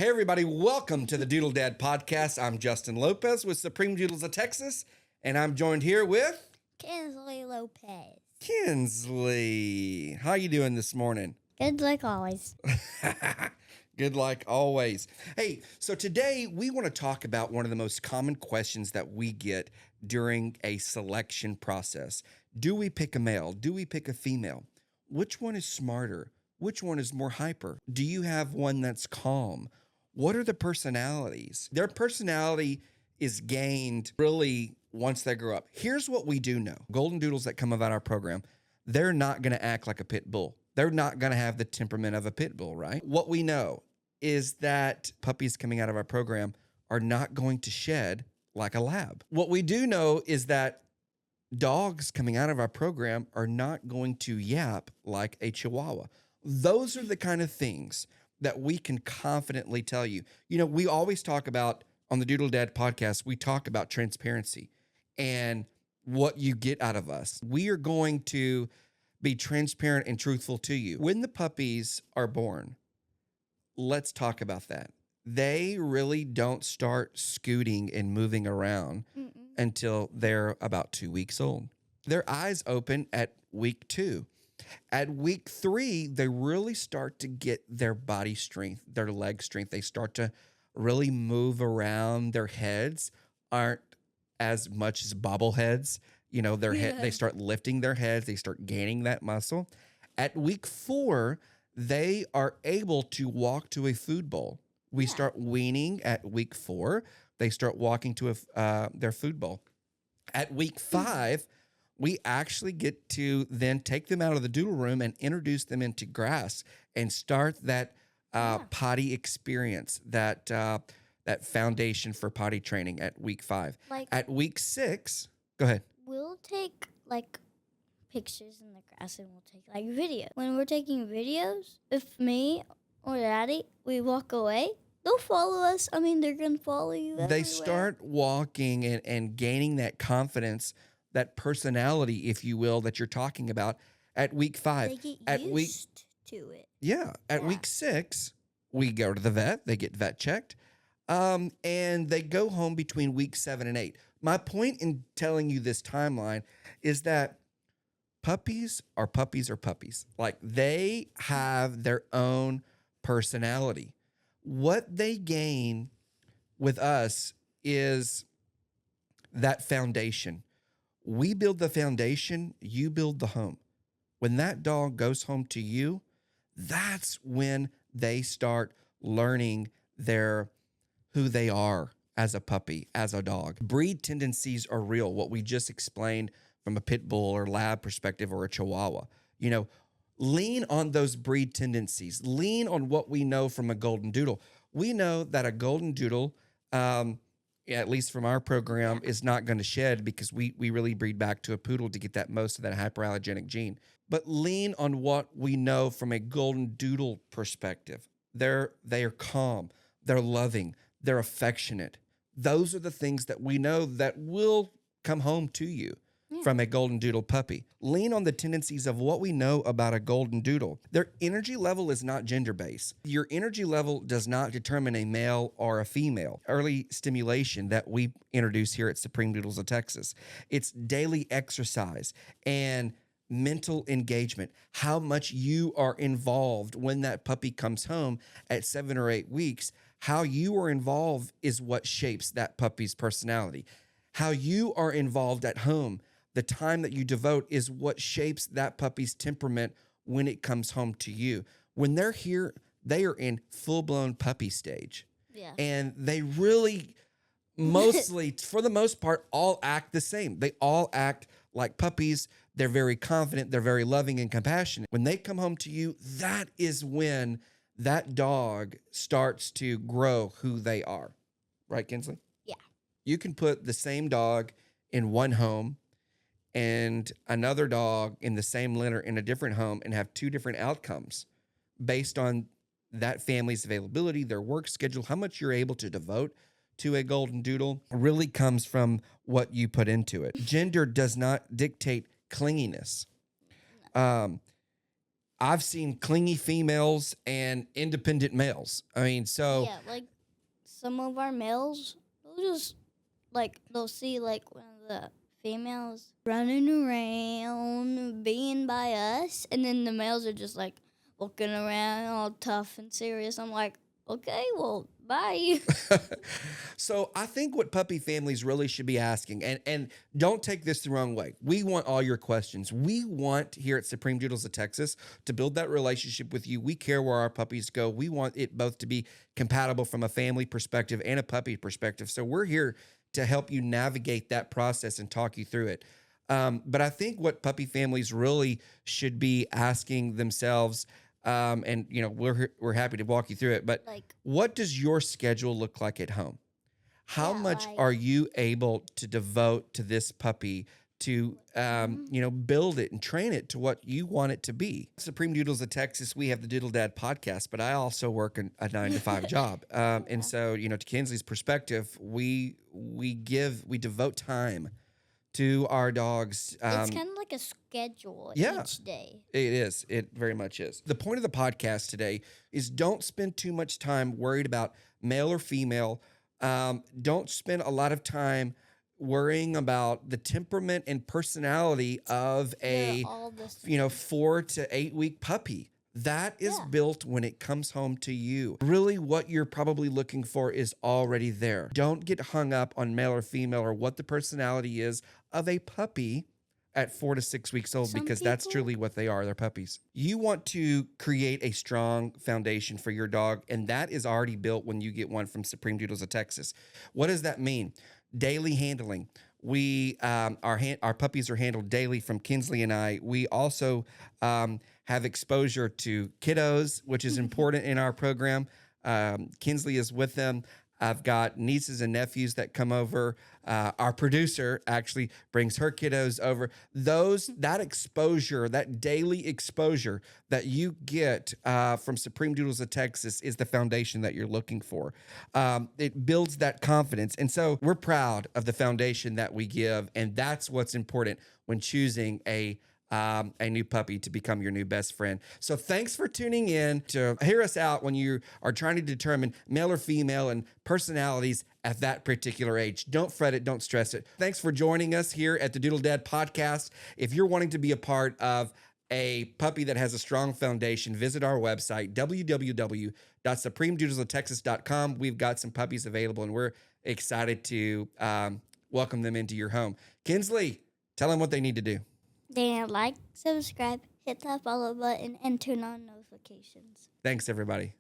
Hey, everybody, welcome to the Doodle Dad Podcast. I'm Justin Lopez with Supreme Doodles of Texas, and I'm joined here with Kenzlee Lopez. Kenzlee. How you doing this morning? Good like always. Good like always. Hey, so today we want to talk about one of the most common questions that we get during a selection process. Do we pick a male? Do we pick a female? Which one is smarter? Which one is more hyper? Do you have one that's calm? What are the personalities? Their personality is gained really once they grow up. Here's what we do know. Golden Doodles that come about our program, they're not going to act like a pit bull. They're not going to have the temperament of a pit bull, right? What we know is that puppies coming out of our program are not going to shed like a lab. What we do know is that dogs coming out of our program are not going to yap like a Chihuahua. Those are the kind of things that we can confidently tell you. You know, we always talk about, on the Doodle Dad podcast, we talk about transparency and what you get out of us. We are going to be transparent and truthful to you. When the puppies are born, let's talk about that. They really don't start scooting and moving around until they're about 2 weeks old. Their eyes open at week 2. At week 3, they really start to get their body strength, their leg strength. They start to really move around. Their heads aren't as much as bobbleheads. You know, they start lifting their heads. They start gaining that muscle. At week 4, they are able to walk to a food bowl. We start weaning at week 4. They start walking to their food bowl. At week 5, we actually get to then take them out of the doodle room and introduce them into grass and start that potty experience, that foundation for potty training at week 5. At week 6, go ahead. We'll take pictures in the grass and we'll take videos. When we're taking videos, if me or Daddy, we walk away, they'll follow us. I mean, they're going to follow you everywhere. They start walking and gaining that confidence, that personality, if you will, that you're talking about at week 5. They get used to it. Yeah. At week 6, we go to the vet. They get vet checked. And they go home between week 7 and 8. My point in telling you this timeline is that puppies are puppies are puppies. Like, they have their own personality. What they gain with us is that foundation. We build the foundation, you build the home. When that dog goes home to you, that's when they start learning who they are as a puppy, as a dog. Breed tendencies are real, what we just explained from a pit bull or lab perspective or a Chihuahua. You know, lean on those breed tendencies. Lean on what we know from a golden doodle. We know that a golden doodle, at least from our program, is not going to shed because we really breed back to a poodle to get that most of that hyperallergenic gene. But lean on what we know from a golden doodle perspective. They are calm, they're loving, they're affectionate. Those are the things that we know that will come home to you from a golden doodle puppy. Lean on the tendencies of what we know about a golden doodle. Their energy level is not gender-based. Your energy level does not determine a male or a female. Early stimulation that we introduce here at Supreme Doodles of Texas. It's daily exercise and mental engagement. How much you are involved when that puppy comes home at 7 or 8 weeks. How you are involved is what shapes that puppy's personality. How you are involved at home, the time that you devote, is what shapes that puppy's temperament when it comes home to you. When they're here, they are in full-blown puppy stage. Yeah. And they really, mostly, for the most part, all act the same. They all act like puppies. They're very confident. They're very loving and compassionate. When they come home to you, that is when that dog starts to grow who they are. Right, Kenzlee? Yeah. You can put the same dog in one home and another dog in the same litter in a different home and have 2 different outcomes based on that family's availability, their work schedule, how much you're able to devote to a golden doodle really comes from what you put into it. Gender does not dictate clinginess. I've seen clingy females and independent males. I mean, so Yeah, like some of our males, they'll just like they'll see like one of the females running around being by us, and then the males are just like looking around all tough and serious. I'm like, okay, well, bye. so I think what puppy families really should be asking, and don't take this the wrong way. We want all your questions. We want here at Supreme Doodles of Texas to build that relationship with you. We care where our puppies go. We want it both to be compatible from a family perspective and a puppy perspective. So we're here to help you navigate that process and talk you through it. But I think what puppy families really should be asking themselves, and we're happy to walk you through it. But Like, what does your schedule look like at home? How Yeah, much like- are you able to devote to this puppy to, build it and train it to what you want it to be? Supreme Doodles of Texas, we have the Doodle Dad Podcast, but I also work a 9-to-5 job. And so, to Kenzlee's perspective, we devote time to our dogs. it's kind of like a schedule yeah. each day. It is. It very much is. The point of the podcast today is don't spend too much time worried about male or female. Don't spend a lot of time worrying about the temperament and personality of They're a, all the same. 4 to 8 week puppy. That is Yeah. built when it comes home to you. Really, what you're probably looking for is already there. Don't get hung up on male or female or what the personality is of a puppy at 4 to 6 weeks old, Some because that's people- truly what they are. They're puppies. You want to create a strong foundation for your dog, and that is already built when you get one from Supreme Doodles of Texas. What does that mean? Daily handling. Our puppies are handled daily from Kenzlee and I. We also have exposure to kiddos, which is important in our program. Kenzlee is with them. I've got nieces and nephews that come over. Our producer actually brings her kiddos over. That exposure, that daily exposure that you get from Supreme Doodles of Texas is the foundation that you're looking for. It builds that confidence. And so we're proud of the foundation that we give. And that's what's important when choosing a new puppy to become your new best friend. So thanks for tuning in to hear us out when you are trying to determine male or female and personalities at that particular age. Don't fret it. Don't stress it. Thanks for joining us here at the Doodle Dad Podcast. If you're wanting to be a part of a puppy that has a strong foundation, visit our website, www.supremedoodlesoftexas.com. We've got some puppies available, and we're excited to welcome them into your home. Kenzlee, tell them what they need to do. They like, subscribe, hit that follow button, and turn on notifications. Thanks, everybody.